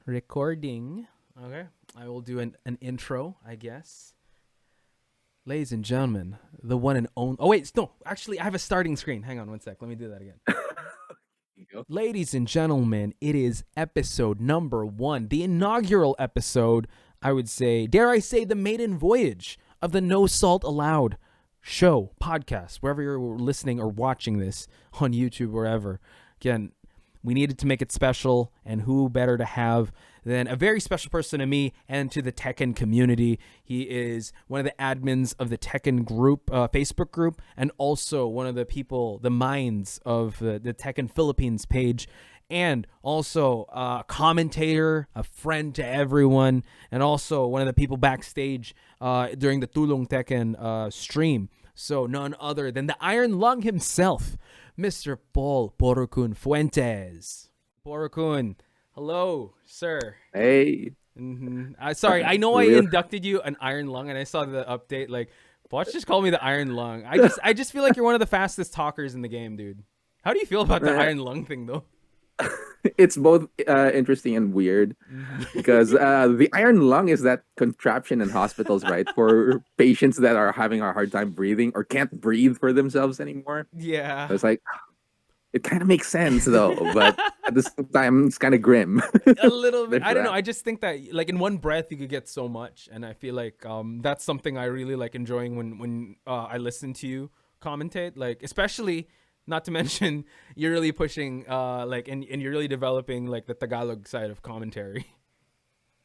Recording. Okay. I will do an intro, I guess. Ladies and gentlemen, the one and only. Oh, wait. No. Actually, I have a starting screen. Hang on one sec. Let me do that again. You go. Ladies and gentlemen, it is episode number 1, the inaugural episode, I would say, dare I say, the maiden voyage of the No Salt Allowed show, podcast, wherever you're listening or watching this on YouTube, wherever. Again, we needed to make it special, and who better to have than a very special person to me and to the Tekken community. He is one of the admins of the Tekken group, Facebook group, and also one of the people, the minds of the Tekken Philippines page, and also a commentator, a friend to everyone, and also one of the people backstage during the Tulong Tekken stream. So none other than the Iron Lung himself, Mr. Paul Porukun Fuentes. Porukun, hello, sir. Hey, Sorry, I know I real. inducted you an Iron Lung, and I saw the update. Like, watch just call me the Iron Lung. I just feel like you're one of the fastest talkers in the game, dude. How do you feel about the Iron Lung thing, though? It's both interesting and weird because the iron lung is that contraption in hospitals, right? For patients that are having a hard time breathing or can't breathe for themselves anymore. Yeah. So it's like, it kind of makes sense though, but at the same time, it's kind of grim. A little bit. There's I don't know. that. I just think that like in one breath you could get so much, and I feel like that's something I really like enjoying when I listen to you commentate. Like especially, not to mention you're really pushing like and you're really developing like the Tagalog side of commentary.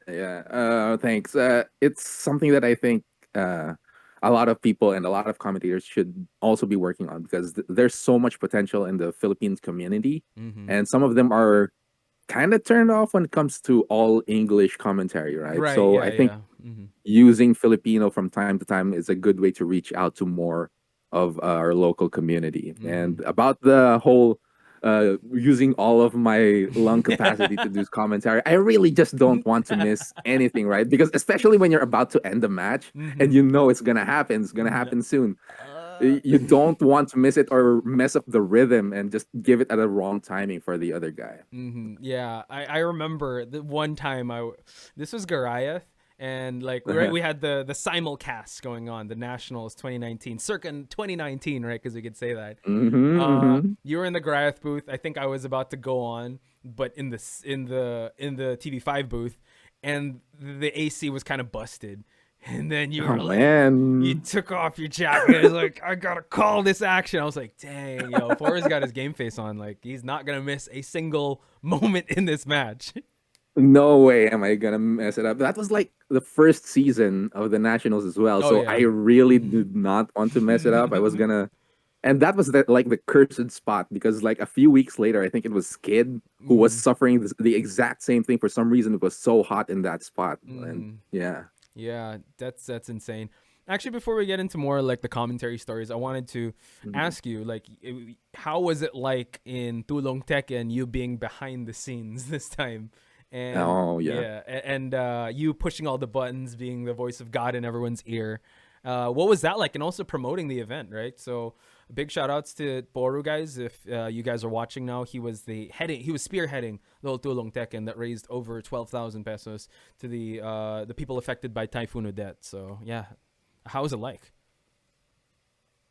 Yeah, thanks. It's something that I think uh, a lot of people and a lot of commentators should also be working on because there's so much potential in the Philippines community, Mm-hmm. and some of them are kind of turned off when it comes to all English commentary, right? Right. So Yeah. I think Yeah. Mm-hmm. using Filipino from time to time is a good way to reach out to more of our local community. And about the whole using all of my lung capacity to do commentary, I really just don't want to miss anything, right? Because especially when you're about to end the match and Mm-hmm. you know it's gonna No. happen soon. Uh, You don't want to miss it or mess up the rhythm and just give it at the wrong timing for the other guy. Yeah, I remember the one time this was Goliath, and like Uh-huh. we had the simulcast going on, the Nationals 2019, circa 2019, right? Because we could say that. Mm-hmm. You were in the Goliath booth. I think I was about to go on, but in the TV5 booth, and the AC was kind of busted, and then you Oh were like. You man. took off your jacket. It's like, I gotta call this action. I was like, dang, yo, Forrest got his game face on. Like, he's not gonna miss a single moment in this match. No way am I gonna mess it up. That was like the first season of the Nationals as well, Oh so I yeah. really did not want to mess it up. I was Mm-hmm. gonna, and that was like the cursed spot because like a few weeks later, I think it was Skid who was Mm-hmm. suffering the exact same thing. For some reason, it was so hot in that spot, and yeah. Yeah, that's insane. Actually, before we get into more like the commentary stories, I wanted to Mhm. ask you, like, how was it like in Tulong Tekken, you being behind the scenes this time, and Oh yeah. yeah, and you pushing all the buttons, being the voice of God in everyone's ear. What was that like, and also promoting the event, right? So, big shout outs to Boru guys. If you guys are watching now, he was spearheading the whole Tulong Tekken that raised over 12,000 pesos to the people affected by Typhoon Odette. So yeah, how was it like?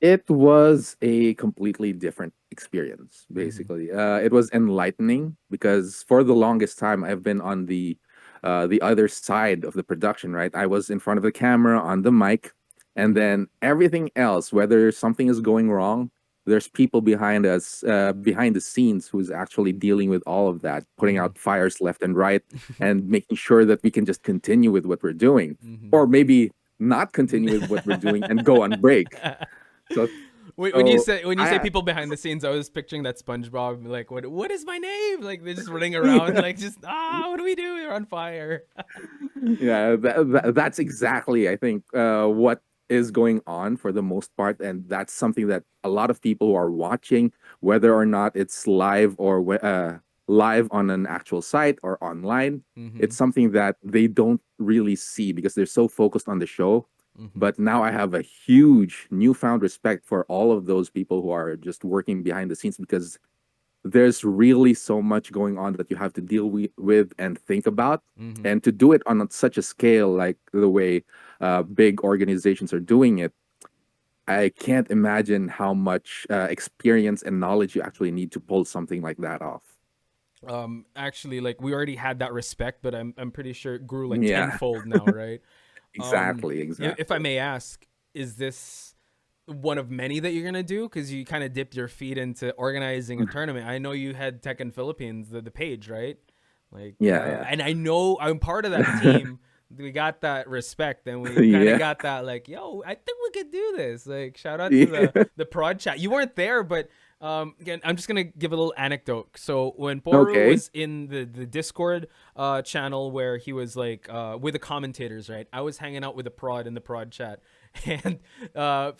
It was a completely different experience, Mm-hmm. basically. It was enlightening because for the longest time I've been on the other side of the production, right? I was in front of the camera on the mic, and Mm-hmm. then everything else, whether something is going wrong, there's people behind us, behind the scenes, who's actually dealing with all of that, putting Mm-hmm. out fires left and right, and making sure that we can just continue with what we're doing, or Mm-hmm. maybe not continue with what we're doing and go on break. So When you so say I people behind the scenes, I was picturing that SpongeBob like what is my name? Like they're just running around like just what do we do? We're on fire. yeah, that's exactly I think what is going on for the most part, and that's something that a lot of people who are watching, whether or not it's live or live on an actual site or online, Mm-hmm. it's something that they don't really see because they're so focused on the show. Mm-hmm. But now I have a huge newfound respect for all of those people who are just working behind the scenes because there's really so much going on that you have to deal with and think about. Mm-hmm. And to do it on such a scale like the way big organizations are doing it, I can't imagine how much experience and knowledge you actually need to pull something like that off. Actually, like we already had that respect, but I'm pretty sure it grew like Yeah, tenfold now, right? exactly, If I exactly. may ask, is this one of many that you're gonna do? Because you kind of dipped your feet into organizing a tournament. I know you had Tekken Philippines, the page, right? Like, Yeah, and I know I'm part of that yeah. team. We got that respect, and we kind of Yeah. got that like, yo, I think we could do this. Like, shout out to Yeah. the prod chat. You weren't there, but again, I'm just gonna give a little anecdote. So when Boru Okay. was in the Discord channel where he was like with the commentators, right? I was hanging out with the prod in the prod chat, and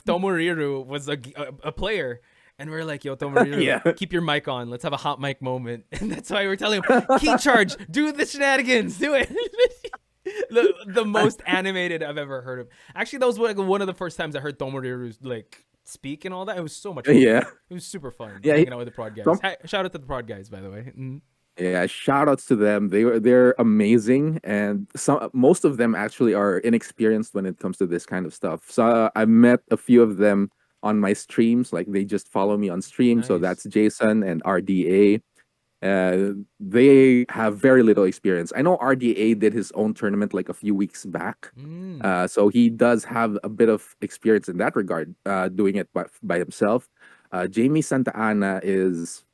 Tomoriru was a player. And we're like, yo, Tomoriru, Yeah. keep your mic on. Let's have a hot mic moment. And that's why we're telling him, key charge, do the shenanigans, do it. The most animated I've ever heard of. Actually, that was like one of the first times I heard Tomoriru like speak and all that. It was so much fun. Yeah. It was super fun Yeah. hanging out with the prod guys. Some, Shout out to the prod guys, by the way. Mm. yeah. Shout outs to them. They're amazing, and some most of them actually are inexperienced when it comes to this kind of stuff. So I've met a few of them on my streams. Like they just follow me on stream. So Nice. that's Jason and RDA. They have very little experience. I know RDA did his own tournament like a few weeks back. Mm. So he does have a bit of experience in that regard, doing it by himself. Jamie Santa Ana is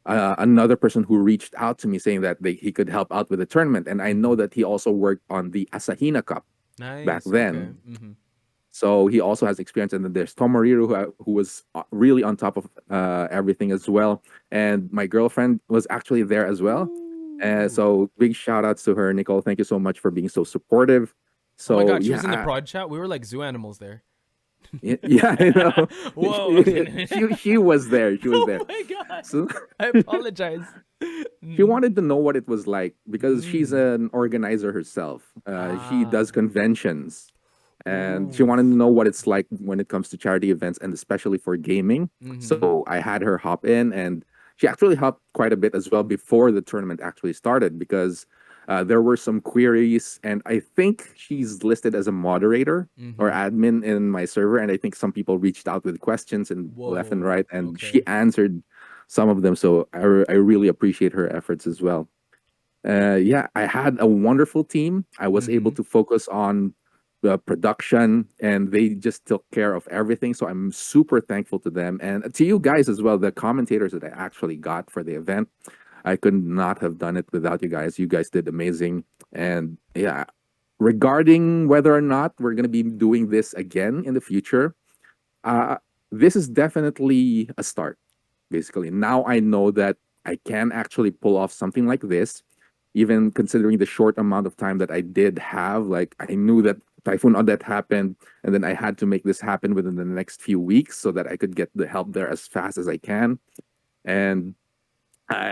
another person who reached out to me saying that he could help out with the tournament. And I know Mm-hmm. that he also worked on the Asahina Cup back Nice. Okay. then. Mm-hmm. So he also has experience. And then there's Tomoriru, who was really on top of everything as well. And my girlfriend was actually there as well. Ooh. So big shout outs to her, Nicole. Thank you so much for being so supportive. Oh my So god, she was in the yeah, prod chat. We were like zoo animals there. yeah, I know. Whoa. Okay. She was there. She was Oh there. my god. So I apologize. she Mm. wanted to know what it was like because she's Mm. an organizer herself. She does Ah. conventions, and she Ooh. wanted to know what it's like when it comes to charity events and especially for gaming. Mm-hmm. So I had her hop in, and she actually hopped quite a bit as well before the tournament actually started because there were some queries, and I think she's listed as a moderator or Mm-hmm. admin in my server, and I think some people reached out with questions and left and Whoa. right, and she Okay. answered some of them. So I really appreciate her efforts as well. Yeah, I had a wonderful team. I was able Mm-hmm. to focus on the production, and they just took care of everything. So I'm super thankful to them and to you guys as well, the commentators that I actually got for the event. I could not have done it without you guys. You guys did amazing. And yeah, regarding whether or not we're going to be doing this again in the future, uh, this is definitely a start. Basically, now I know that I can actually pull off something like this, even considering the short amount of time that I did have. Like I knew that Typhoon Odette happened, and then I had to make this happen within the next few weeks so that I could get the help there as fast as I can. And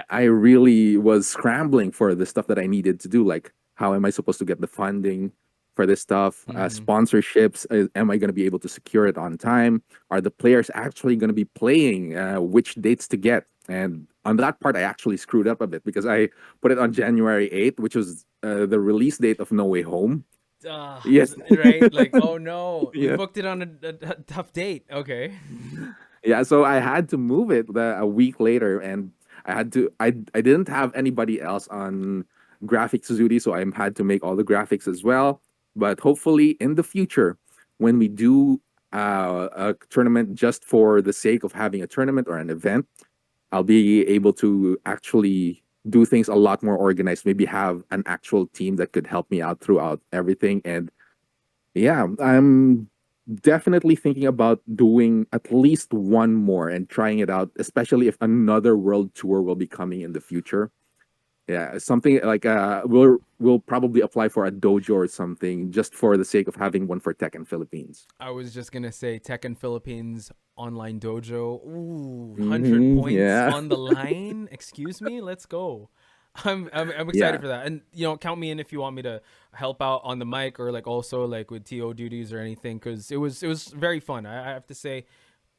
I really was scrambling for the stuff that I needed to do. Like, how am I supposed to get the funding for this stuff? Mm-hmm. Sponsorships, am I going to be able to secure it on time? Are the players actually going to be playing? Which dates to get? And on that part, I actually screwed up a bit because I put it on January 8th, which was the release date of No Way Home. Yes. Right? Like, oh no, we Yeah. booked it on a tough date. Okay. Yeah, so I had to move it a week later, and I didn't have anybody else on graphics duty, so I had to make all the graphics as well. But hopefully in the future, when we do a tournament just for the sake of having a tournament or an event, I'll be able to actually do things a lot more organized. Maybe have an actual team that could help me out throughout everything. And yeah, I'm definitely thinking about doing at least one more and trying it out, especially if another world tour will be coming in the future. Yeah, something like we'll probably apply for a dojo or something just for the sake of having one for Tech and Philippines. I was just gonna say Tekken Philippines online dojo. Ooh, 100 points Yeah, on the line. Excuse me. Let's go. I'm excited yeah, for that, and count me in if you want me to help out on the mic or like also like with TO duties or anything, because it was very fun. I have to say,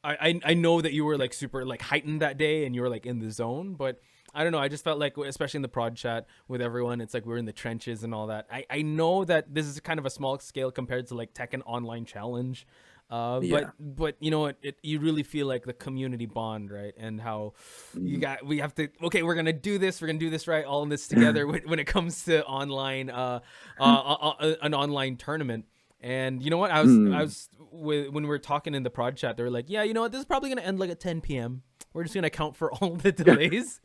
I know that you were like super like heightened that day and you were like in the zone, but I don't know. I just felt like, especially in the prod chat with everyone, it's like we're in the trenches and all that. I know that this is kind of a small scale compared to like Tekken Online Challenge, Yeah. but you know what? You really feel like the community bond, right? And how Mm. we have to, okay, we're gonna do this. We're gonna do this right. All in this together when it comes to online, an online tournament. And you know what? I Mm. was when we were talking in the prod chat, they were like, "Yeah, you know what? This is probably gonna end like at 10 p.m. We're just gonna account for all the delays."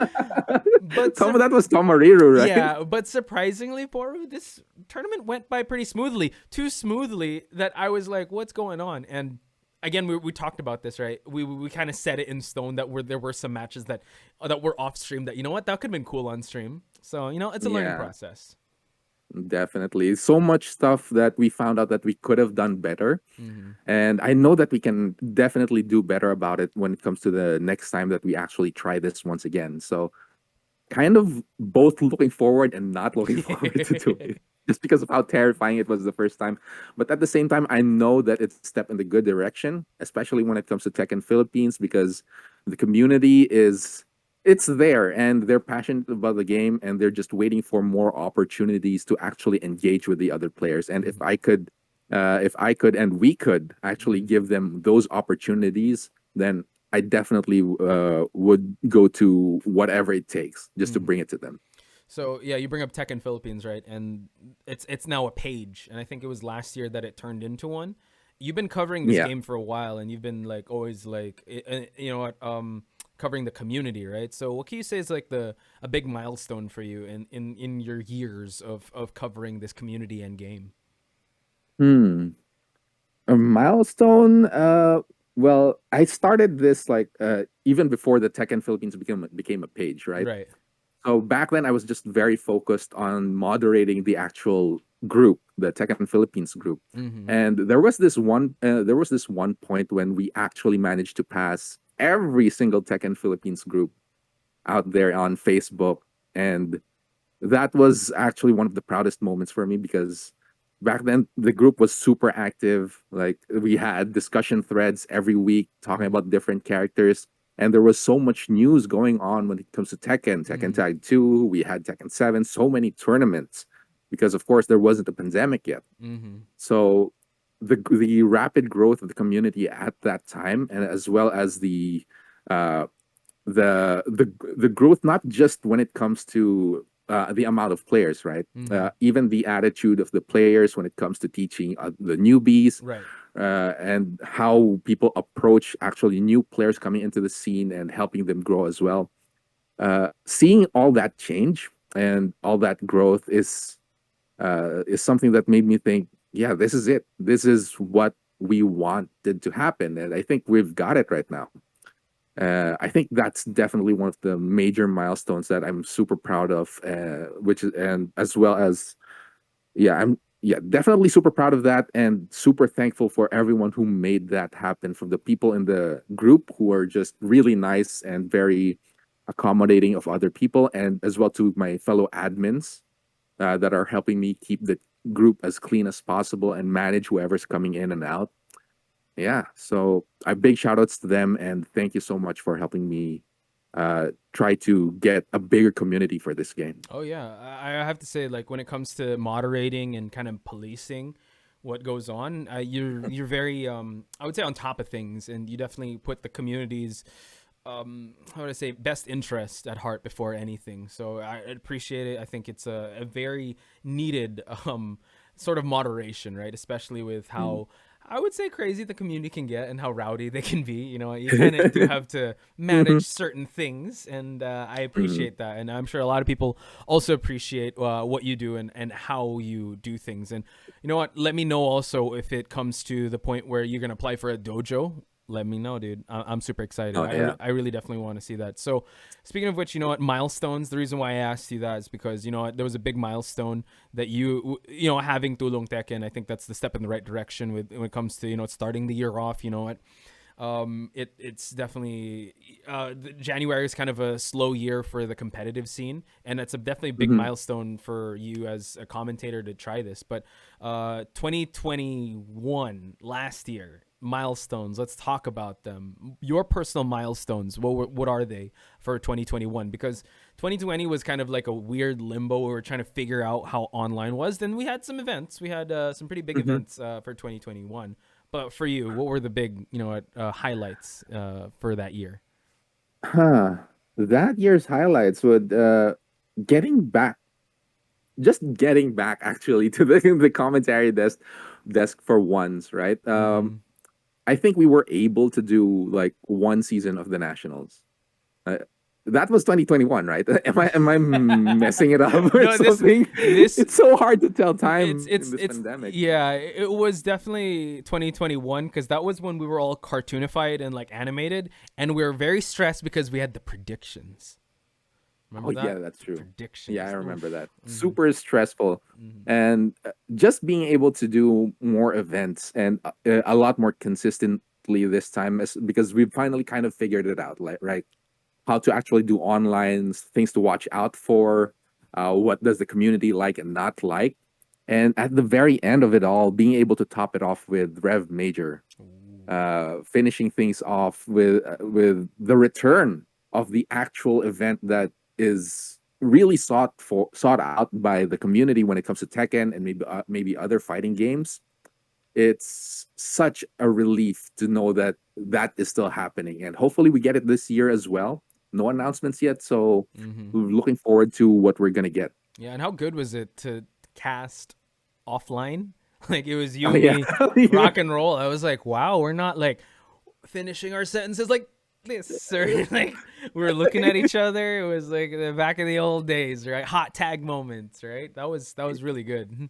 But Some of that was Tomariru, right? yeah, but surprisingly, Poru, this tournament went by pretty smoothly. Too smoothly that I was like, "What's going on?" And again, we talked about this, right? We kind of set it in stone that there were some matches that were off stream that, you know what, that could have been cool on stream. So you know, it's a learning Yeah. process. Definitely. So much stuff that we found out that we could have done better. Mm-hmm. And I know that we can definitely do better about it when it comes to the next time that we actually try this once again. So, kind of both looking forward and not looking forward to do it just because of how terrifying it was the first time. But at the same time, I know that it's a step in the good direction, especially when it comes to Tekken Philippines, because the community is it's there and they're passionate about the game and they're just waiting for more opportunities to actually engage with the other players. And if I could and we could actually give them those opportunities, then I definitely would go to whatever it takes just to Mm-hmm. bring it to them. So yeah, you bring up Tekken Philippines, right? And it's now a page, and I think it was last year that it turned into one. You've been covering this Yeah. game for a while, and you've been like always like you know what, covering the community, right? So what can you say is like the a big milestone for you in your years of covering this community and game? Hmm. A milestone. Well, I started this like even before the Tekken Philippines became a page, right? Right. So back then, I was just very focused on moderating the actual group, the Tekken Philippines group. Mm-hmm. And there was this one point when we actually managed to pass every single Tekken Philippines group out there on Facebook, and that was actually one of the proudest moments for me because back then the group was super active. Like we had discussion threads every week talking Mm-hmm. about different characters, and there was so much news going on when it comes to Tekken, Tekken Mm-hmm. Tag 2, we had Tekken 7, so many tournaments because of course there wasn't a pandemic yet. Mm-hmm. So the rapid growth of the community at that time, and as well as uh, the growth not just when it comes to the amount of players, right? Mm-hmm. Even the attitude of the players when it comes to teaching the newbies, Right. and how people approach actually new players coming into the scene and helping them grow as well. Seeing all that change and all that growth is something that made me think, yeah, this is it. This is what we wanted to happen, and I think we've got it right now. I think that's definitely one of the major milestones that I'm super proud of, which is, and as well as, yeah, definitely super proud of that and super thankful for everyone who made that happen, from the people in the group who are just really nice and very accommodating of other people, and as well to my fellow admins that are helping me keep the group as clean as possible and manage whoever's coming in and out. Yeah, so a big shout outs to them and thank you so much for helping me try to get a bigger community for this game. Oh yeah, I have to say, like when it comes to moderating and kind of policing what goes on, you're very I would say on top of things, and you definitely put the community's how would I say, best interest at heart before anything. So I appreciate it. I think it's a very needed sort of moderation, right? Especially with Mm. how I would say crazy the community can get and how rowdy they can be. You know, you kind of do have to manage Mhm, certain things, and I mhm, appreciate that. And I'm sure a lot of people also appreciate what you do and how you do things. And you know what? Let me know also if it comes to the point where you're gonna apply for a dojo. Let me know, dude. I'm super excited. oh yeah. I really definitely want to see that. So, speaking of which, you know what, milestones. The reason why I asked you that is because you know what, there was a big milestone that you know, having Tulong Tekken. I think that's the step in the right direction with when it comes to, you know, starting the year off. You know what, it's definitely January is kind of a slow year for the competitive scene, and it's a definitely big Mhm, milestone for you as a commentator to try this. But 2021 last year, milestones. Let's talk about them. Your personal milestones. What are they for 2021? Because 2020 was kind of like a weird limbo. We were trying to figure out how online was. Then we had some events. We had some pretty big Mhm. events for 2021. But for you, what were the big, highlights for that year? Huh. That year's highlights would getting back, just getting back actually to the commentary desk for once, right? Mm-hmm. I think we were able to do like one season of the Nationals. Uh, that was 2021, right? Am I messing it up or No, something? this It's so hard to tell it's time in it's this it's pandemic. yeah, it was definitely 2021 because that was when we were all cartoonified and like animated, and we were very stressed because we had the predictions. Oh Remember yeah, that? that's The true. Yeah, I predictions. remember Oof. that. Mm-hmm. Super stressful, Mm-hmm. and just being able to do more events and a lot more consistently this time, because we finally kind of figured it out, like right, how to actually do online things to watch out for, what does the community like and not like, and at the very end of it all, being able to top it off with Rev Major, Ooh. finishing things off with the return of the actual event that is really sought out by the community when it comes to Tekken and maybe other fighting games. It's such a relief to know that that is still happening, and hopefully we get it this year as well. No announcements yet, so Mm-hmm. we're looking forward to what we're gonna get. Yeah, and how good was it to cast offline? Like it was you, Oh yeah. me, rock and roll. I was like, wow, we're not like finishing our sentences like this or like we were looking at each other. It was like the back of the old days, right? Hot tag moments, right? That was really good.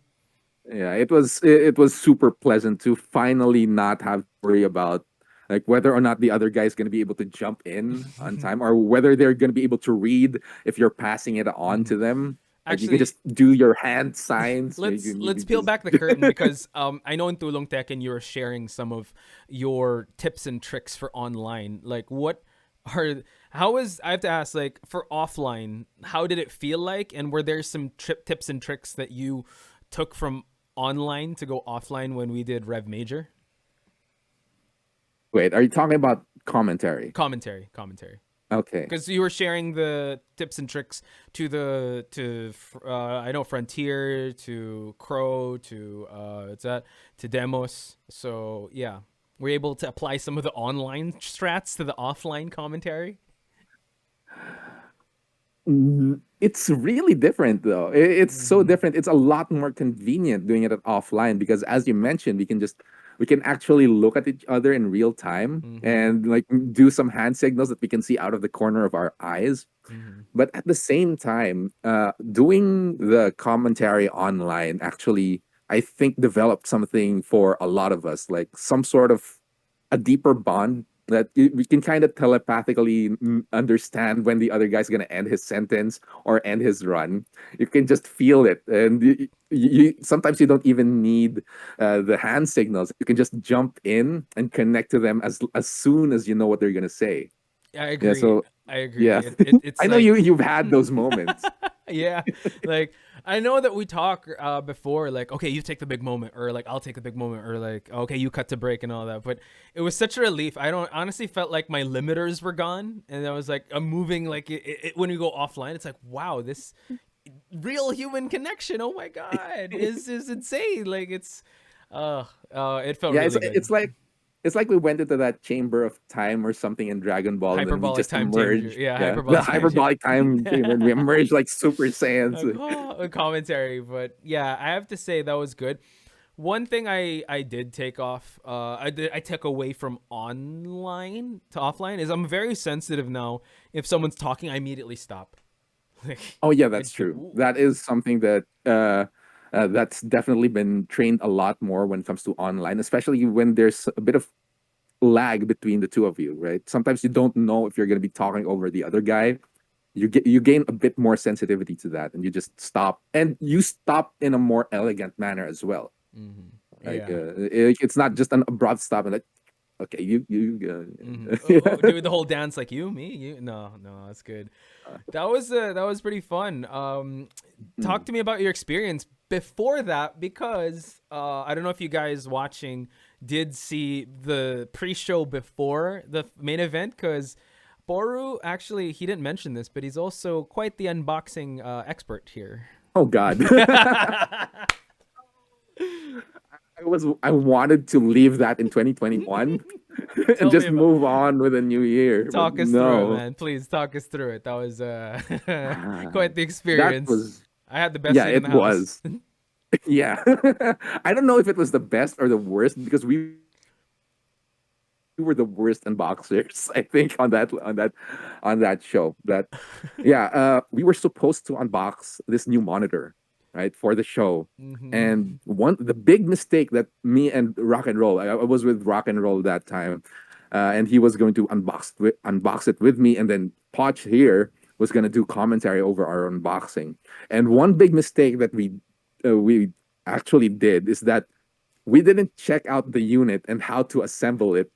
Yeah, it was super pleasant to finally not have to worry about like whether or not the other guy is going to be able to jump in on time, or whether they're going to be able to read if you're passing it on Mhm. to them. Like you can Actually, just do your hand signs. let's You let's can peel just back the curtain because I know in Tulong Tekken you were sharing some of your tips and tricks for online. Like what are how is I have to ask like for offline, how did it feel like and were there some tips and tricks that you took from online to go offline when we did Rev Major? wait. Are you talking about commentary? Commentary. Okay. Because you were sharing the tips and tricks I know Frontier to Crow to it's that to Demos. So yeah, we're able to apply some of the online strats to the offline commentary. It's really different though. It's so Mm-hmm. different. It's a lot more convenient doing it offline because, as you mentioned, we can actually look at each other in real time Mm-hmm. and like do some hand signals that we can see out of the corner of our eyes. Mm-hmm. But at the same time, doing the commentary online actually, I think, developed something for a lot of us, like some sort of a deeper bond that we can kind of telepathically understand when the other guy's going to end his sentence or end his run. You can just feel it. And sometimes you don't even need the hand signals. You can just jump in and connect to them as soon as you know what they're going to say. I Yeah. agree. So, I agree. yeah. It's I know like you've had those moments. yeah, like I know that we talk before, like okay, you take the big moment, or like I'll take the big moment, or like okay, you cut to break and all that. But it was such a relief. I don't honestly felt like my limiters were gone, and I was like I'm moving. Like when we go offline, it's like wow, this real human connection. Oh my god, is insane. Like it felt Yeah, it's really good. it's like it's like we went into that chamber of time or something in Dragon Ball, and then we Hyperbolic just time changer. emerged. Yeah, Yeah, the hyperbolic time changer. hyperbolic time chamber, and we emerged like Super Saiyans. Like, oh, a commentary, but yeah, I have to say that was good. One thing I did take off, I took away from online to offline is I'm very sensitive now. If someone's talking, I immediately stop. Like, Oh yeah, I that's true. do. That is something that that's definitely been trained a lot more when it comes to online, especially when there's a bit of lag between the two of you, right? Sometimes you don't know if you're going to be talking over the other guy. You gain a bit more sensitivity to that, and you just stop, and you stop in a more elegant manner as well. Mm-hmm. Like Yeah. it's not just an abrupt stop and like, okay, Mm-hmm. yeah. Do the whole dance like you, me, you. No, no, that's good. That was pretty fun. Talk Mm. to me about your experience before that because I don't know if you guys watching did see the pre-show before the main event, because Boru actually, he didn't mention this, but he's also quite the unboxing expert here. Oh God. I wanted to leave that in 2021 and Tell me just about. move on with a new year, but Talk us through it, no. man. Please talk us through it. That was Ah, quite the that experience. was I had the best yeah, seat in it the house. was. Yeah. I don't know if it was the best or the worst because we were the worst unboxers, I think, on that show. But yeah, we were supposed to unbox this new monitor, right, for the show. Mm-hmm. And one the big mistake that me and Rock and Roll, I was with Rock and Roll that time, and he was going to unbox it with me, and then Poch here was going to do commentary over our unboxing. And one big mistake that we actually did is that we didn't check out the unit and how to assemble it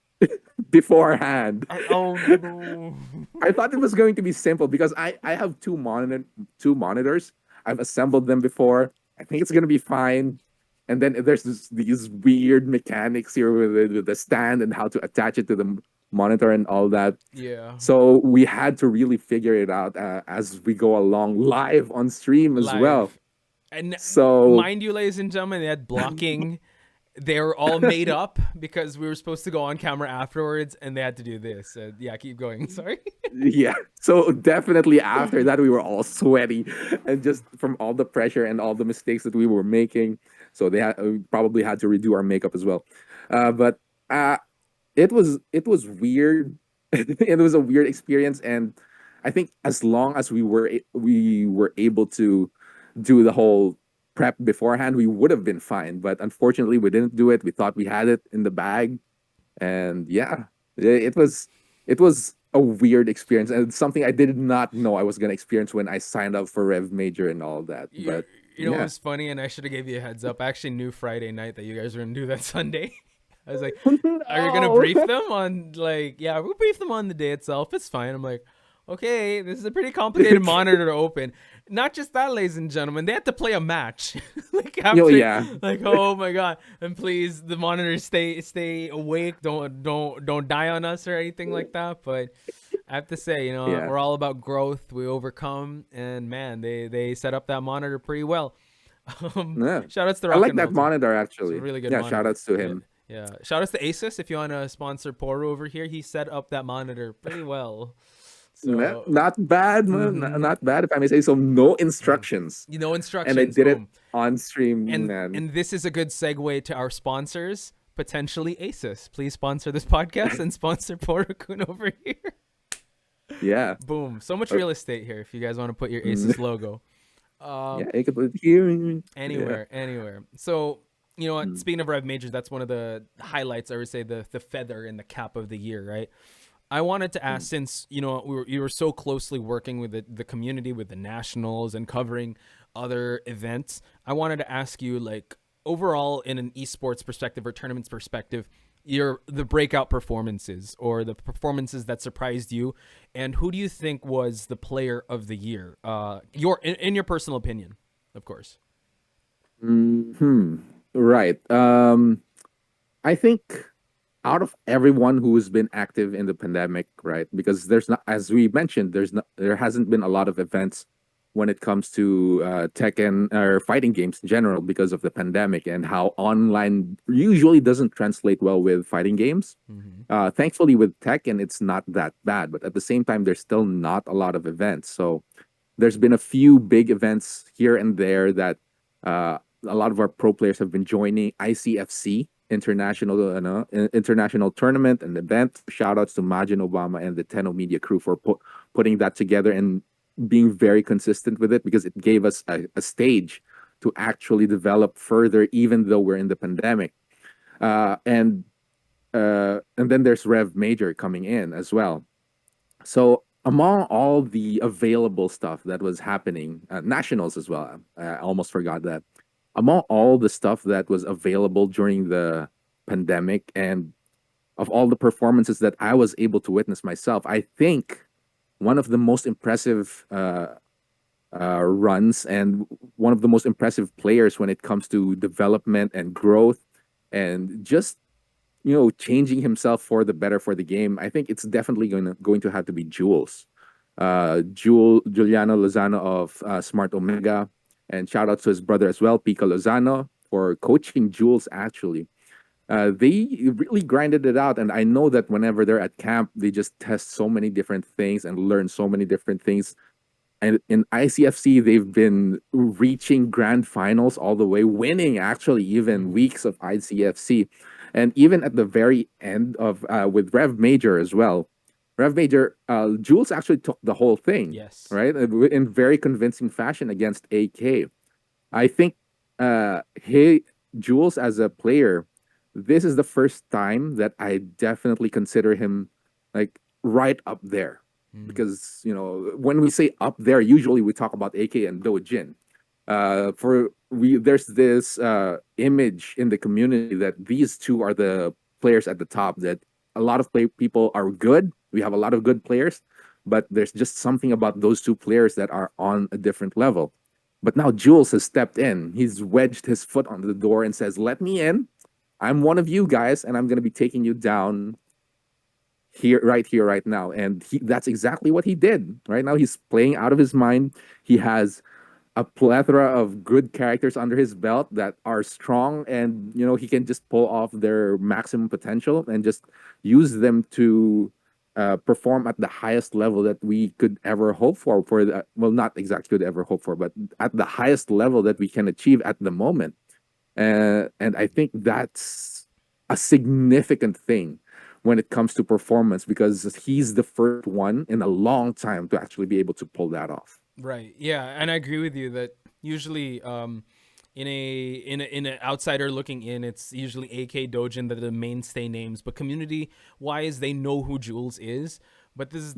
beforehand. Oh no. I thought it was going to be simple because I have two monitors. I've assembled them before. I think it's gonna be fine. And then there's these weird mechanics here with the stand and how to attach it to the monitor and all that. Yeah. So we had to really figure it out as we go along live on stream as well. Live. And So mind you, ladies and gentlemen, they had blocking. They were all made up because we were supposed to go on camera afterwards, and they had to do this. Yeah, keep going. Sorry. yeah, so definitely after that we were all sweaty and just from all the pressure and all the mistakes that we were making. So we probably had to redo our makeup as well. But it was weird. It was a weird experience, and I think as long as we were able to do the whole prep beforehand, we would have been fine. But unfortunately, we didn't do it. We thought we had it in the bag, and yeah, it was a weird experience and something I did not know I was gonna experience when I signed up for Rev Major and all that. You, But you know what yeah, was funny, and I should have gave you a heads up. I actually knew Friday night that you guys were gonna do that Sunday. I was like, "Are you gonna no. brief them on like, yeah, we'll brief them on the day itself. It's fine." I'm like, "Okay, this is a pretty complicated monitor to open." Not just that, ladies and gentlemen, they had to play a match. Like Yo, after, yeah, like, oh my god! And please, the monitors stay awake. Don't die on us or anything like that. But I have to say, yeah, we're all about growth. We overcome, and man, they set up that monitor pretty well. yeah. Shout outs to I Rock like and that Roll too. monitor It's a actually. really good Yeah, shout monitor. outs to Yeah, him. yeah. Shout outs to Asus if you want to sponsor Poru over here. He set up that monitor pretty well. So, Not bad, man. mm-hmm. Not bad, if I may say so. No instructions, and I Instructions. did it Boom. on stream, And man. this is a good segue to our sponsors. Potentially Asus. Please sponsor this podcast and sponsor Porukun over here. Yeah, Boom. So much Uh, real estate here if you guys want to put your mm, Asus logo. yeah. Um, I could put it here. Yeah. anywhere. So, you know what? Mm. Speaking of Rev Majors, that's one of the highlights, I would say, the feather in the cap of the year, right? I wanted to ask, Mm. since you were so closely working with the community, with the nationals, and covering other events. I wanted to ask you, like, overall, in an esports perspective or tournaments perspective, the breakout performances or the performances that surprised you, and who do you think was the player of the year? In your personal opinion, of course. Hmm. Right. I think out of everyone who's been active in the pandemic, right? Because there's not, as we mentioned, there hasn't been a lot of events when it comes to Tekken or fighting games in general because of the pandemic and how online usually doesn't translate well with fighting games. Mm-hmm. Thankfully, with Tekken, it's not that bad, but at the same time, there's still not a lot of events. So there's been a few big events here and there that a lot of our pro players have been joining. ICFC international international tournament and event. Shout outs to Majin Obama and the Tenno Media crew for putting that together and being very consistent with it because it gave us a stage to actually develop further, even though we're in the pandemic. And then there's Rev Major coming in as well. So among all the available stuff that was happening, nationals as well. I almost forgot that. Among all the stuff that was available during the pandemic and of all the performances that I was able to witness myself, I think one of the most impressive runs and one of the most impressive players when it comes to development and growth and just changing himself for the better for the game, I think it's definitely going to have to be Jules. Giuliano Lozano of Smart Omega, and shout out to his brother as well, Pico Lozano, for coaching Jules actually. They really grinded it out, and I know that whenever they're at camp, they just test so many different things and learn so many different things. And in ICFC, they've been reaching grand finals all the way, winning actually even weeks of ICFC, and even at the very end of with Rev Major as well. Rev Major, Jules actually took the whole thing, Yes. right, in very convincing fashion against AK. I think he Jules as a player, this is the first time that I definitely consider him like right up there. Because when we say up there, usually we talk about AK and Dojin. For we There's this image in the community that these two are the players at the top. That a lot of people are good. We have a lot of good players, but there's just something about those two players that are on a different level. But now Jules has stepped in. He's wedged his foot on the door and says, "Let me in. I'm one of you guys, and I'm going to be taking you down here, right now." And that's exactly what he did. Right now, he's playing out of his mind. He has a plethora of good characters under his belt that are strong, and he can just pull off their maximum potential and just use them to perform at the highest level that we could ever hope for. Well, not exactly could ever hope for, but at the highest level that we can achieve at the moment. And I think that's a significant thing when it comes to performance, because he's the first one in a long time to actually be able to pull that off. Right. Yeah, and I agree with you that usually in an outsider looking in, it's usually AK Dojin that are the mainstay names, but community wise they know who Jules is. But this is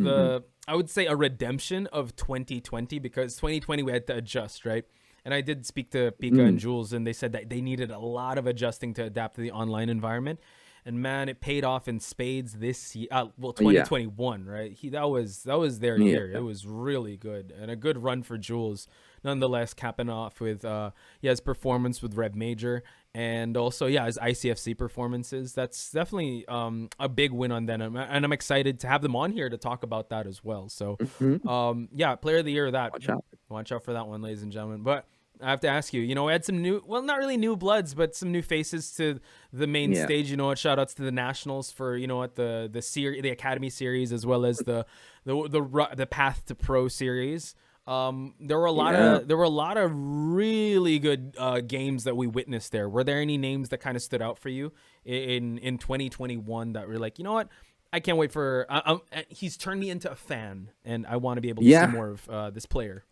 I would say a redemption of 2020, because 2020 we had to adjust, right? And I did speak to Pika and Jules, and they said that they needed a lot of adjusting to adapt to the online environment. And man, it paid off in spades this year. Well, Yeah, 2021, right? That was their yeah, year. It was really good, and a good run for Jules. Nonetheless, capping off with his performance with Red Major, and also his ICFC performances. That's definitely a big win on them, and I'm excited to have them on here to talk about that as well. So, Mhm. player of the year. That Watch out. watch out for that one, ladies and gentlemen. But I have to ask you, we had some new, well, not really new bloods, but some new faces to the main Yeah, stage. Shout outs to the Nationals for, the series, the Academy series, as well as the Path to Pro series. yeah. There were a lot of really good games that we witnessed there. Were there any names that kind of stood out for you in 2021 that were like, you know what? I can't wait for. He's turned me into a fan, and I want to be able to see Yeah. more of this player.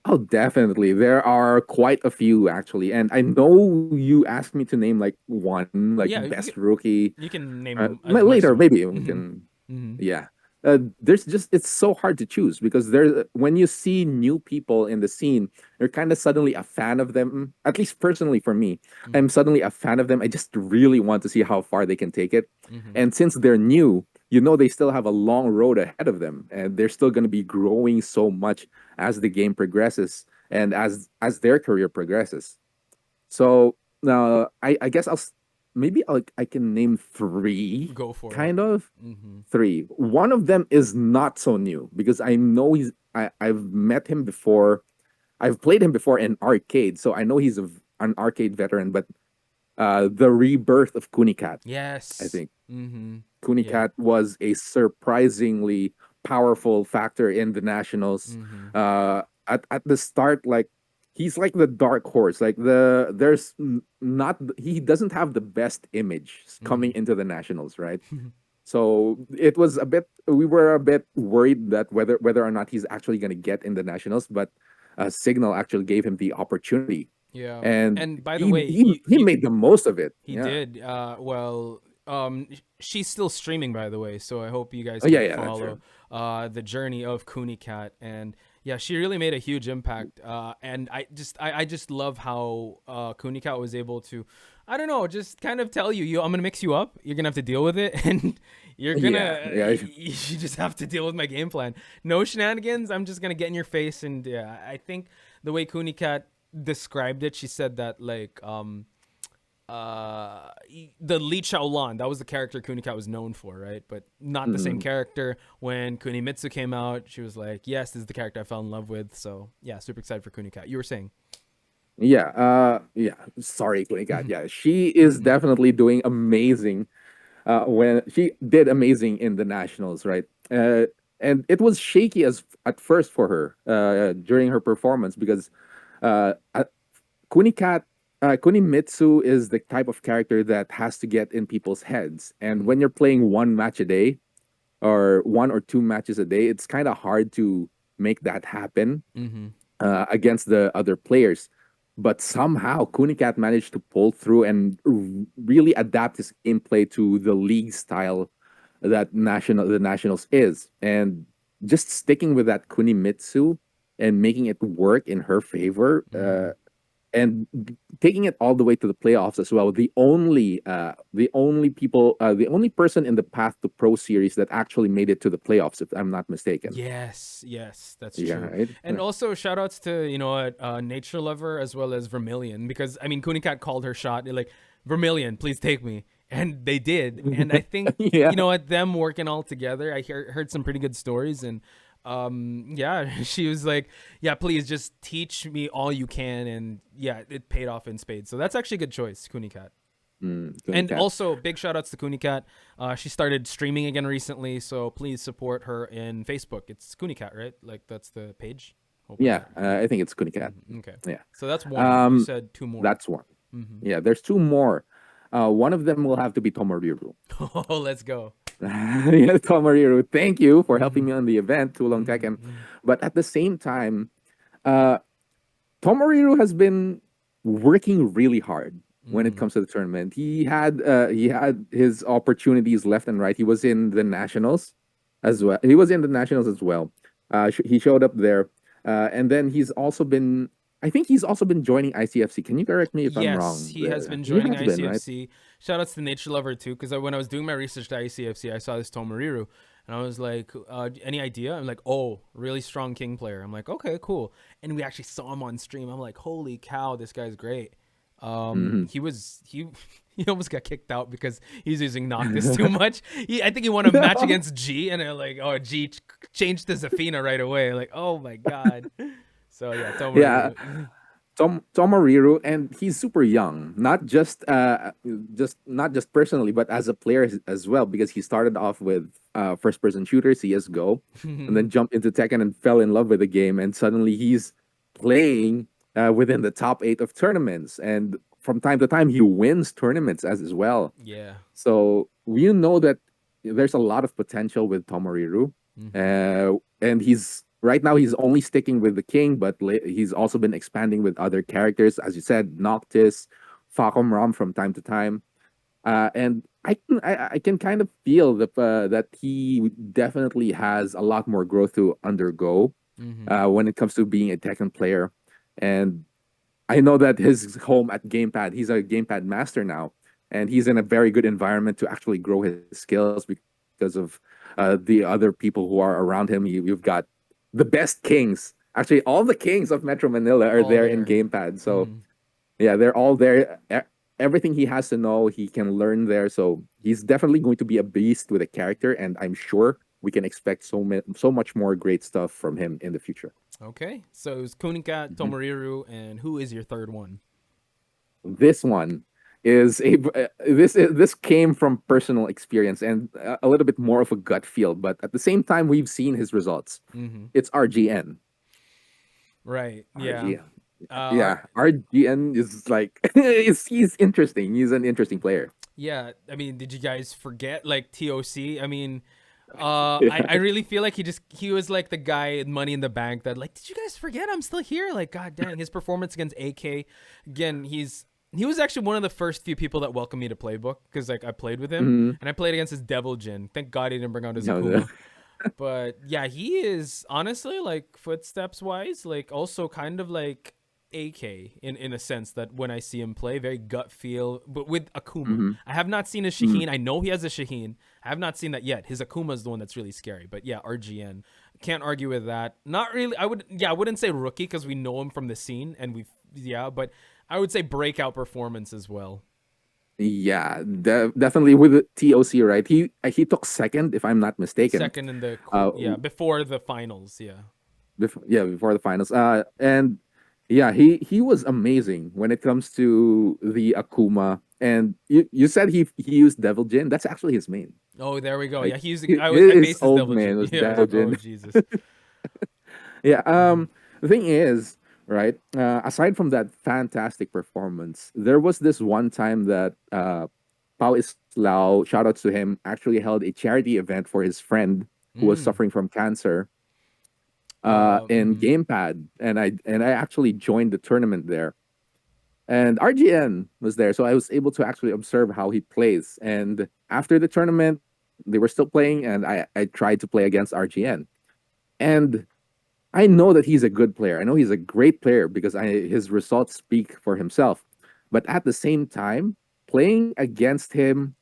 Oh, definitely. There are quite a few actually, and I know you asked me to name like one, like Yeah, best rookie. you can name as much as Later, you want. maybe we Mm-hmm. can. Mm-hmm. Yeah. There's just it's so hard to choose because when you see new people in the scene, you're kind of suddenly a fan of them. At least personally for me, I'm suddenly a fan of them. I just really want to see how far they can take it. Mm-hmm. And since they're new, they still have a long road ahead of them, and they're still going to be growing so much as the game progresses and as their career progresses. So I guess maybe I can name three, Go for it. kind of Mm-hmm. three. One of them is not so new because I know I've met him before. I've played him before in arcade, so I know he's an arcade veteran. But the rebirth of Kunikat, I Yes. think Mm-hmm. Yeah. Kunikat was a surprisingly powerful factor in the nationals. Mm-hmm. At the start, like he's like the dark horse. Like there's not he doesn't have the best image coming into the nationals, right? Mm-hmm. So it was a bit. We were a bit worried that whether or not he's actually going to get in the nationals, but Signal actually gave him the opportunity, Yeah. and And by the he way, he, he made the most of it. he Yeah. did. Well, she's still streaming, by the way, so I hope you guys Oh yeah, can yeah, sure. follow the journey of Cooney Cat. And yeah, she really made a huge impact. And I just love how Cooney Cat was able to, I don't know, just kind of tell you, I'm gonna mix you up. You're gonna have to deal with it, and Yeah, yeah. you just have to deal with my game plan. No shenanigans. I'm just gonna get in your face, and yeah, I think the way Cooney Cat described it, she said that like the Li Chaolan. That was the character Kunikat was known for, right? But not the same character. When Kunimitsu came out, she was like, yes, this is the character I fell in love with. So yeah, super excited for Kunikat. You were saying? Yeah. Sorry, Kunikat. Yeah, she is definitely doing amazing. When she did amazing in the nationals, right? And it was shaky as at first for her during her performance because uh, Kunikat, Kunimitsu is the type of character that has to get in people's heads. And when you're playing one match a day or one or two matches a day, it's kind of hard to make that happen against the other players. But somehow Kunikat managed to pull through and really adapt his gameplay to the league style that the nationals is, and just sticking with that Kunimitsu and making it work in her favor. And taking it all the way to the playoffs as well. The only person in the path to Pro Series that actually made it to the playoffs, if I'm not mistaken. Yes, that's Yeah, true. right? And also shout outs to, Nature Lover as well as Vermilion, because I mean Kunikat called her shot. They're like, Vermilion, please take me. And they did. And I think Yeah. them working all together, I heard some pretty good stories. And she was like, yeah, please just teach me all you can. And yeah, it paid off in spades. So that's actually a good choice, Kunikat. And Kunikat. also big shout outs to Kunikat. She started streaming again recently, so please support her in Facebook. It's Kunikat, right? Like that's the page. Yeah, I think it's Kunikat. Okay. Yeah. So that's one. You said two more. That's one. Yeah, there's two more. One of them will have to be Tomoriru. Oh, let's go. Yeah, Tomoriru, thank you for helping me on the event, Tulong Tekken. But at the same time, Tomoriru has been working really hard when it comes to the tournament. He had his opportunities left and right. He was in the nationals as well. He showed up there, and then he's also been. I think he's also been joining ICFC. Can you correct me if I'm wrong? Yes, he has been joining ICFC. Shout outs to Nature Lover too, because when I was doing my research to ICFC, I saw this Tomoriru, and I was like, any idea? I'm like, oh, really strong King player. I'm like, okay, cool. And we actually saw him on stream. I'm like, holy cow, this guy's great. He almost got kicked out because he's using Noctis too much. I think he won a match against G, and they're like, oh, G changed to Zafina right away. Like, oh my god. So yeah, Tomoriru. Yeah, Tomoriru, and he's super young. Not just personally, but as a player as well, because he started off with first-person shooter CS:GO, and then jumped into Tekken and fell in love with the game, and suddenly he's playing within the top 8 of tournaments, and from time to time he wins tournaments as well. Yeah. So we know that there's a lot of potential with Tomoriru, and right now he's only sticking with the King, but he's also been expanding with other characters, as you said, Noctis, Facom Ram from time to time, and I can kind of feel that he definitely has a lot more growth to undergo when it comes to being a Tekken player. And I know that his home at Gamepad, he's a Gamepad master now, and he's in a very good environment to actually grow his skills because of the other people who are around him. You've got the best kings. Actually, all the kings of Metro Manila are there in Gamepad. So, yeah, they're all there. Everything he has to know, he can learn there. So he's definitely going to be a beast with a character, and I'm sure we can expect so much more great stuff from him in the future. Okay, so it was Kunikat, Tomoriru, and who is your third one? This one is this came from personal experience and a little bit more of a gut feel, but at the same time we've seen his results. It's RGN. Right. Yeah. RGN. RGN is like he's interesting. He's an interesting player. Yeah, I mean, did you guys forget like TOC? I mean, I really feel like he was like the guy in Money in the Bank that like, did you guys forget I'm still here? Like, god dang, his performance against AK, again, he was actually one of the first few people that welcomed me to Playbook, because like I played with him and I played against his Devil Jin. Thank God he didn't bring out his Akuma. But yeah, he is honestly like footsteps wise, like also kind of like AK in a sense that when I see him play, very gut feel, but with Akuma. I have not seen his Shaheen. I know he has a Shaheen. I have not seen that yet. His Akuma is the one that's really scary. But yeah, RGN. Can't argue with that. Not really. I wouldn't say rookie because we know him from the scene but I would say breakout performance as well. Yeah, definitely with the TOC, right? He took second, if I'm not mistaken. Second in the Uh, yeah, before the finals. Yeah. before the finals. And yeah, he was amazing when it comes to the Akuma. And you said he used Devil Jin. That's actually his main. Oh, there we go. Like Yeah, he's I his based his old Devil Jin. man was Yeah, I was Devil like, oh Jin. Jesus. Yeah. Mhm. The thing is, right? Aside from that fantastic performance, there was this one time that Pao Islao, shout out to him, actually held a charity event for his friend who was Mm. suffering from cancer in Mhm. gamepad, and I actually joined the tournament there, and RGN was there, so I was able to actually observe how he plays. And after the tournament, they were still playing, and I tried to play against RGN, and I know that he's a good player. I know he's a great player because his results speak for himself. But at the same time, playing against him,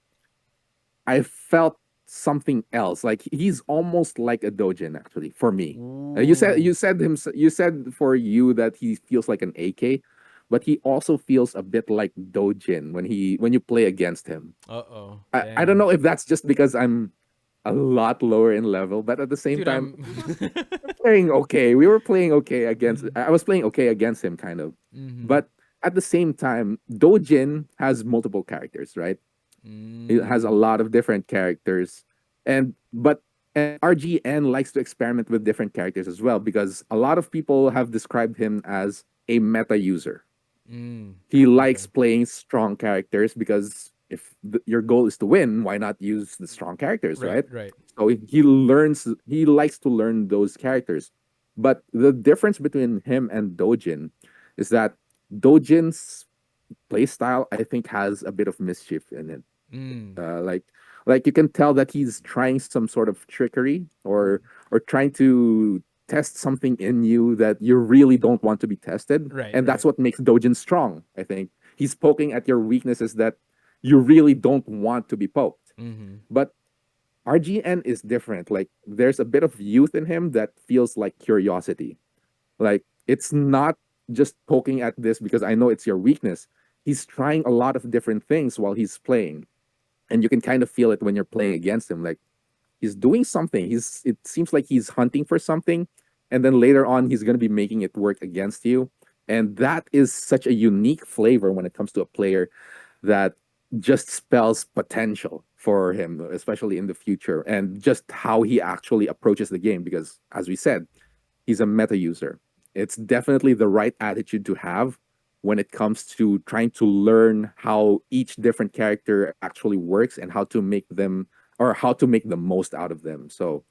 I felt something else. Like he's almost like a Dojin actually for me. You said Ooh. you said for you that he feels like an AK, but he also feels a bit like Dojin when you play against him. Uh-oh. I don't Damn. know if that's just because I'm a lot lower in level, but at the same Dude, time, I'm we're playing okay. We were playing okay against. Mhm. I was playing okay against him, kind of. Mhm. But at the same time, Dojin has multiple characters, right? It has a Mm. lot of different characters, and RGN likes to experiment with different characters as well because a lot of people have described him as a meta user. Mm. He likes Okay. playing strong characters because if your goal is to win, why not use the strong characters, Right, right? right. So he likes to learn those characters. But the difference between him and Dojin is that Dojin's playstyle, I think, has a bit of mischief in it. Mm. Uh, like like you can tell that he's trying some sort of trickery or trying to test something in you that you really don't want to be tested, Right, and that's right. what makes Dojin strong. I think he's poking at your weaknesses that you really don't want to be poked. Mhm. But RGN is different. Like there's a bit of youth in him that feels like curiosity. Like it's not just poking at this because I know it's your weakness. He's trying a lot of different things while he's playing, and you can kind of feel it when you're playing against him. Like he's doing something. He's it seems like he's hunting for something, and then later on he's going to be making it work against you. And that is such a unique flavor when it comes to a player that just spells potential for him, especially in the future, and just how he actually approaches the game. Because, as we said, he's a meta user. It's definitely the right attitude to have when it comes to trying to learn how each different character actually works and how to make them or how to make the most out of them. So,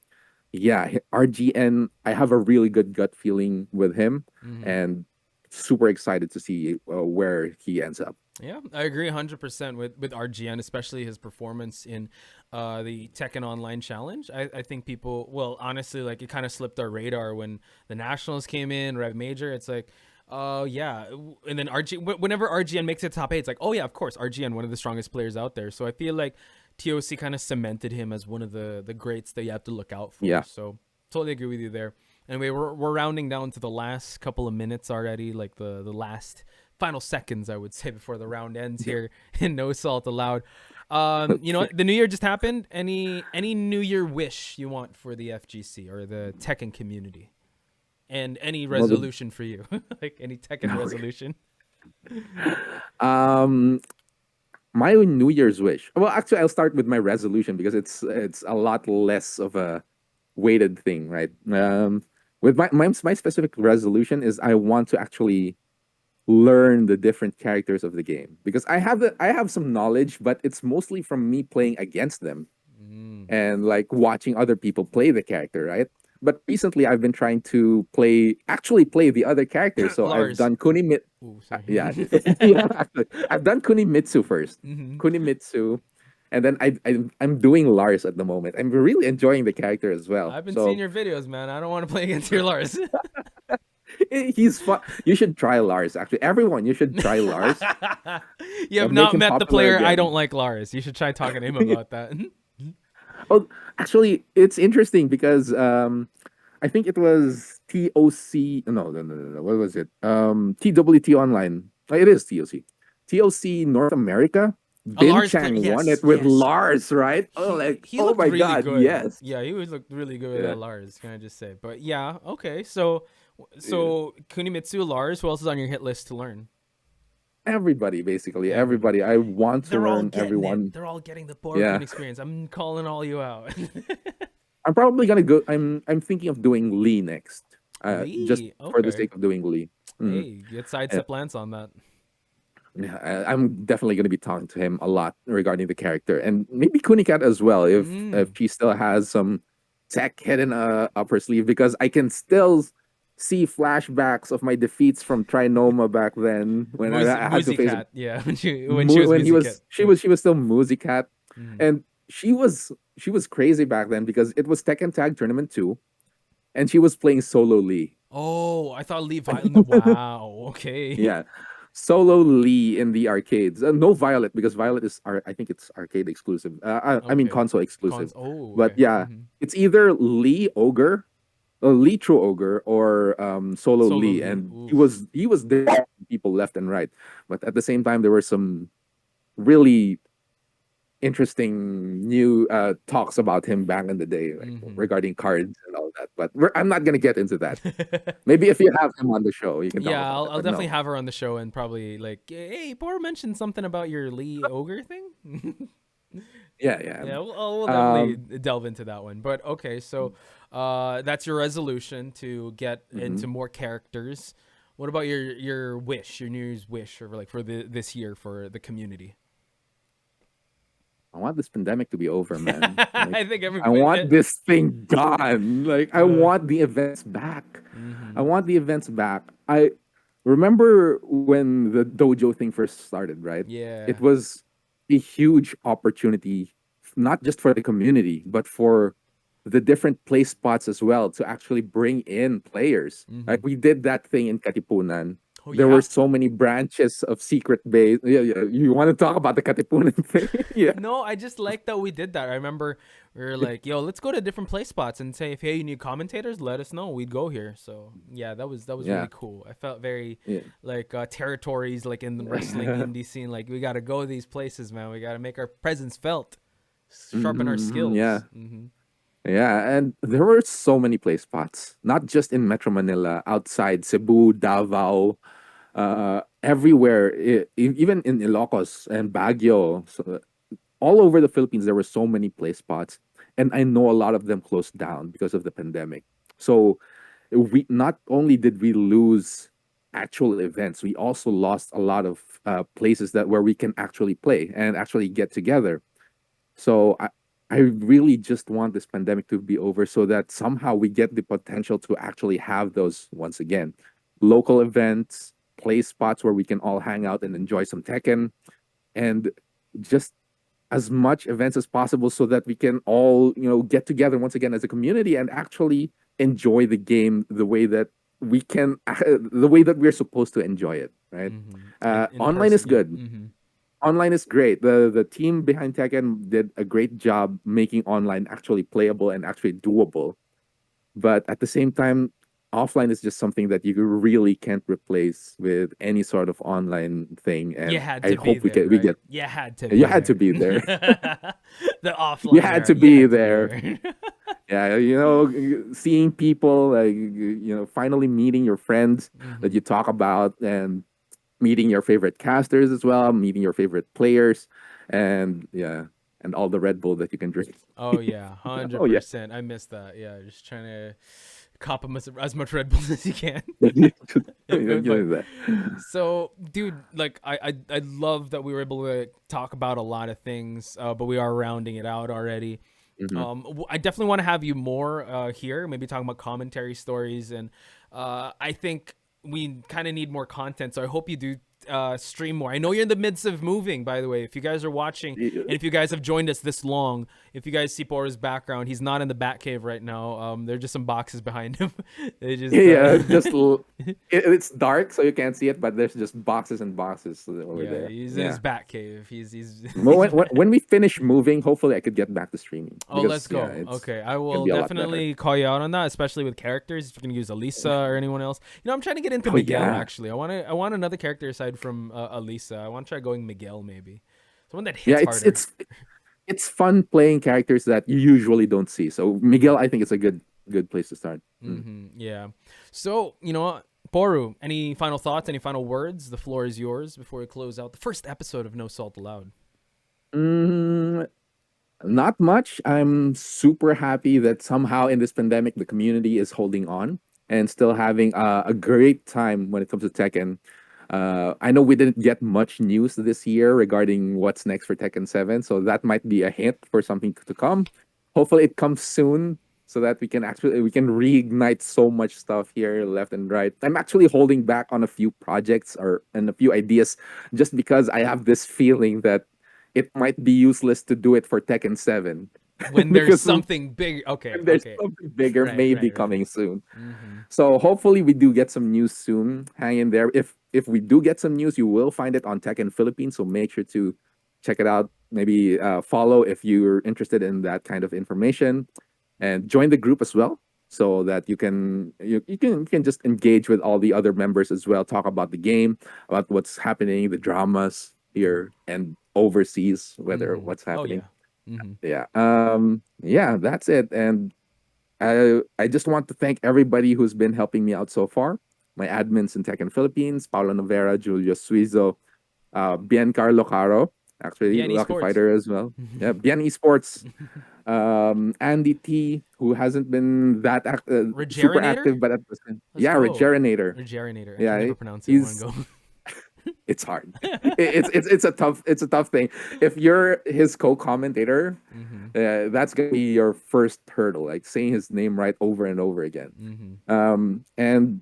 yeah, RGN, I have a really good gut feeling with him Mhm. and super excited to see where he ends up. Yeah, I agree 100% with RGN, especially his performance in the Tekken Online Challenge. I think people, well, honestly, like it kind of slipped our radar when the Nationals came in, Rev Major. It's like, oh, yeah. And then whenever RGN makes it top eight, it's like, oh, yeah, of course, RGN, one of the strongest players out there. So I feel like TOC kind of cemented him as one of the greats that you have to look out for. Yeah. So totally agree with you there. Anyway, we're rounding down to the last couple of minutes already, like the last final seconds, I would say, before the round ends Yeah. here in No Salt Allowed. You know Okay. what? The new year just happened. Any New Year wish you want for the FGC or the Tekken community, and any Well, resolution for you, like any Tekken okay. resolution. Um, my New Year's wish. Well, actually, I'll start with my resolution because it's a lot less of a weighted thing, right? With my specific resolution is I want to actually learn the different characters of the game because I have some knowledge, but it's mostly from me playing against them Mm. and like watching other people play the character, right? But recently I've been trying to actually play the other characters. So I've Lars. done Oh, sorry. yeah, yeah, actually. I've done Kunimitsu first. Hmm. Kunimitsu. And then I'm doing Lars at the moment. I'm really enjoying the character as well. I've been seeing So your videos, man. I don't want to play against your Lars. he's fun. You should try Lars. Actually, everyone, you should try Lars. You have Make not him met the popular player I don't again. like, Lars. You should try talking to him about that. Oh, actually, it's interesting because I think it was TOC. No. What was it? TWT Online. It is TOC. TOC North America. Bin Lars Chang won yes, it with yes. Lars, right? Oh, He oh looked my really God, good. yes. Yeah, he was looked really good Yeah. at Lars. Can I just say? But yeah, okay. So Yeah. Kunimitsu, Lars. Who else is on your hit list to learn? Everybody, basically, Everybody. everybody. I want to They're all learn getting it. everyone. They're all getting the Porukun Yeah. experience. I'm calling all you out. I'm probably gonna go. I'm thinking of doing Lee next. Just Lee. for the Okay. sake of doing Lee. Mhm. Hey, get Uh, sidestep Lance on that. Yeah, I'm definitely gonna be talking to him a lot regarding the character, and maybe Kunikat as well, if Mm. she still has some tech hidden up her sleeve, because I can still see flashbacks of my defeats from Trinoma back then when I had to Muzi face him. Cat. Yeah, when she was When Muzi Cat. Yeah. she was still Musicat, Mm. and she was crazy back then because it was Tekken Tag Tournament 2, and she was playing solo Lee. Oh, I thought Lee Violent. Wow. Okay. Yeah, solo Lee in the arcades. No Violet, because Violet is I think it's arcade exclusive. I mean Okay. console exclusive. Oh, But okay. yeah, it's either Lee Ogre, Lee True Ogre, or solo Solo Lee, Lee. and Oof. he was there people left and right. But at the same time, there were some really interesting new talks about him back in the day, like Mm-hmm. regarding cards and all that. But I'm not gonna get into that. Maybe if you have him on the show, you can talk Yeah, about it. I'll But definitely no. have her on the show and probably like, hey, Poor mentioned something about your Lee Ogre thing. Yeah, yeah. Yeah, we'll definitely Um, delve into that one. But okay, so that's your resolution to get into mhm. more characters. What about your wish, your New Year's wish, or like for this year for the community? I want this pandemic to be over, man. Like, I think I everybody. want this thing gone. Like, I want the events back. I Mm-hmm. want the events back. I remember when the dojo thing first started, right? Yeah. It was a huge opportunity, not just for the community, but for the different play spots as well, to actually bring in players. Mm-hmm. Like we did that thing in Katipunan. Oh There were yeah. so many branches of secret base. Yeah, yeah. You want to talk about the Katipunan thing? Yeah. No, I just like that we did that. I remember we were like, "Yo, let's go to different play spots and say if hey you need commentators, let us know. We'd go here." So yeah, that was Yeah. really cool. I felt very Yeah. like territories like in the wrestling indie scene. Like we got to go to these places, man. We got to make our presence felt, sharpen our Yeah. skills. Mm-hmm. Yeah. And there were so many play spots, not just in Metro Manila, outside Cebu, Davao, everywhere, even in Ilocos and Baguio. So, all over the Philippines, there were so many play spots. And I know a lot of them closed down because of the pandemic. So we not only did we lose actual events, we also lost a lot of places that where we can actually play and actually get together. So I really just want this pandemic to be over so that somehow we get the potential to actually have those once again. Local events, play spots where we can all hang out and enjoy some Tekken, and just as much events as possible so that we can all, get together once again as a community and actually enjoy the game the way that we can, the way that we're supposed to enjoy it, right? Mm-hmm. And in Online is person, yeah. good. Mm-hmm. Online is great. The team behind Tekken did a great job making online actually playable and actually doable. But at the same time, offline is just something that you really can't replace with any sort of online thing. You And had I to be hope there, we right? get You had to you be had to there. be there. The You offline had era, to you be had to be there. there. Yeah, seeing people, like, finally meeting your friends that Mm-hmm. you talk about, and meeting your favorite casters as well, meeting your favorite players, and yeah, and all the Red Bull that you can drink. Oh yeah, Oh yeah. 100%. I miss that. Yeah, just trying to cop him as much Red Bull as you can. But That. so, dude, like I love that we were able to talk about a lot of things, but we are rounding it out already. Mhm. I definitely want to have you more here, maybe talking about commentary stories, and I think we kind of need more content. So I hope you do stream more. I know you're in the midst of moving, by the way. If you guys are watching, and if you guys have joined us this long, if you guys see Bora's background, he's not in the Batcave right now. There are just some boxes behind him. They just Yeah, it's dark, so you can't see it, but there's just boxes and boxes over yeah, there. he's in his Yeah. Batcave. He's, But he's when we finish moving, hopefully I could get back to streaming, Oh, let's because yeah, go. it's Okay, I gonna will be a lot better. definitely call you out on that, especially with characters. If you're gonna use Elisa or anyone else, I'm trying to get into Oh Miguel. yeah. Actually, I want another character aside from Elisa. I want to try going Miguel maybe. Someone that Yeah, hits harder. it's fun playing characters that you usually don't see. So Miguel, I think it's a good place to start. Yeah. So, Poru, any final thoughts, any final words? The floor is yours before we close out the first episode of No Salt Allowed. Mm, Not much. I'm super happy that somehow in this pandemic the community is holding on and still having a great time when it comes to Tekken. I know we didn't get much news this year regarding what's next for Tekken 7, so that might be a hint for something to come. Hopefully it comes soon so that we can reignite so much stuff here left and right. I'm actually holding back on a few projects or and a few ideas just because I have this feeling that it might be useless to do it for Tekken 7 When there's because something big. Okay, there's okay. something bigger Right, maybe right, right. coming soon. Mm-hmm. So hopefully we do get some news soon. Hang in there. If we do get some news, you will find it on Tekken Philippines. So make sure to check it out. Maybe follow if you're interested in that kind of information, and join the group as well, so that you can just engage with all the other members as well. Talk about the game, about what's happening, the dramas here and overseas, whether Mm-hmm. what's Oh, happening. yeah. Mm-hmm. Yeah. Yeah, that's it. And I just want to thank everybody who's been helping me out so far. My admins in Tech and Philippines, Paolo Novera, Julio Suizo, Bien Carlo Caro, actually BN Lucky Esports. Fighter as well. Yeah, Bien Esports. Andy T, who hasn't been that super Regerinator? active, but at the same, Let's yeah, go. Regerinator. Regerinator. I can Yeah, never pronounce it. I want he's to it's hard. go. It's a tough thing. If you're his co-commentator, Mm-hmm. that's gonna be your first hurdle, like saying his name right over and over again. Mm-hmm. And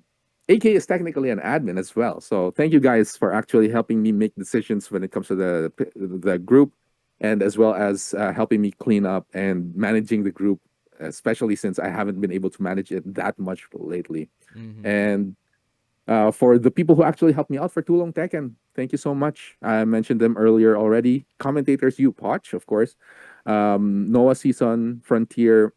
AK is technically an admin as well. So thank you guys for actually helping me make decisions when it comes to the group, and as well as helping me clean up and managing the group, especially since I haven't been able to manage it that much lately. Mm-hmm. And for the people who actually helped me out for Tulong Tekken, thank you so much. I mentioned them earlier already. Commentators, you, Poch, of course. Noah Season, Frontier,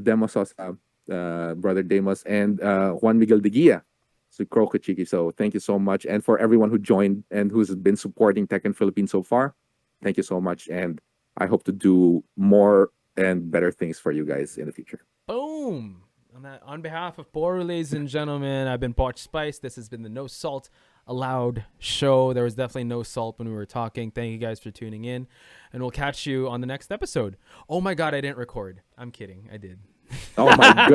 Demos Sosa, Brother Demos, and Juan Miguel de Guia, so Krokochiki. So thank you so much. And for everyone who joined and who's been supporting Tekken Philippines so far, thank you so much. And I hope to do more and better things for you guys in the future. Boom. On behalf of Poru, ladies and gentlemen, I've been Poch Spice. This has been the No Salt Allowed show. There was definitely no salt when we were talking. Thank you guys for tuning in, and we'll catch you on the next episode. Oh my God, I didn't record. I'm kidding. I did. Oh my